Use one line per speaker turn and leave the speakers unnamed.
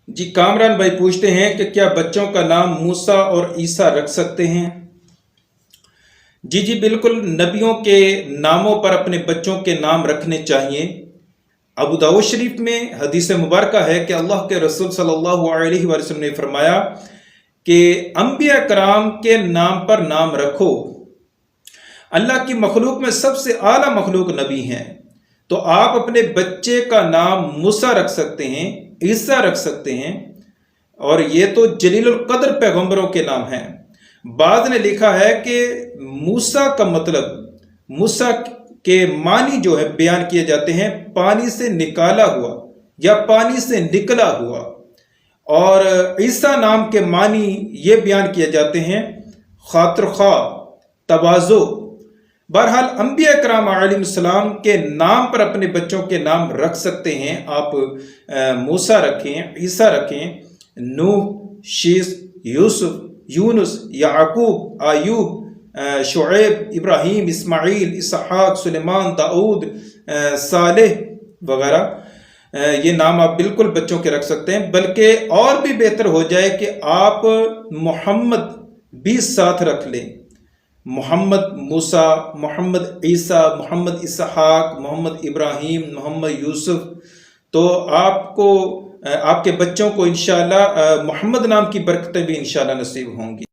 جی کامران بھائی پوچھتے ہیں کہ کیا بچوں کا نام موسیٰ اور عیسیٰ رکھ سکتے ہیں؟ جی بالکل، نبیوں کے ناموں پر اپنے بچوں کے نام رکھنے چاہیے۔ ابو داؤد شریف میں حدیث مبارکہ ہے کہ اللہ کے رسول صلی اللہ علیہ وسلم نے فرمایا کہ انبیاء کرام کے نام پر نام رکھو۔ اللہ کی مخلوق میں سب سے اعلیٰ مخلوق نبی ہیں، تو آپ اپنے بچے کا نام موسیٰ رکھ سکتے ہیں، عیسیٰ رکھ سکتے ہیں، اور یہ تو جلیل القدر پیغمبروں کے نام ہیں۔ بعض نے لکھا ہے کہ موسیٰ کا مطلب، موسیٰ کے معنی جو ہے بیان کیے جاتے ہیں پانی سے نکالا ہوا یا پانی سے نکلا ہوا، اور عیسیٰ نام کے معنی یہ بیان کیے جاتے ہیں خاطر خواہ، تواضع۔ بہرحال انبیاء کرام علیہ السلام کے نام پر اپنے بچوں کے نام رکھ سکتے ہیں۔ آپ موسیٰ رکھیں، عیسیٰ رکھیں، نوح، شیس، یوسف، یونس، یعقوب، ایوب، شعیب، ابراہیم، اسماعیل، اسحاق، سلیمان، داؤد، صالح وغیرہ۔ یہ نام آپ بالکل بچوں کے رکھ سکتے ہیں، بلکہ اور بھی بہتر ہو جائے کہ آپ محمد بھی ساتھ رکھ لیں۔ محمد موسیٰ، محمد عیسیٰ، محمد اسحاق، محمد ابراہیم، محمد یوسف، تو آپ کو، آپ کے بچوں کو انشاءاللہ محمد نام کی برکتیں بھی انشاءاللہ نصیب ہوں گی۔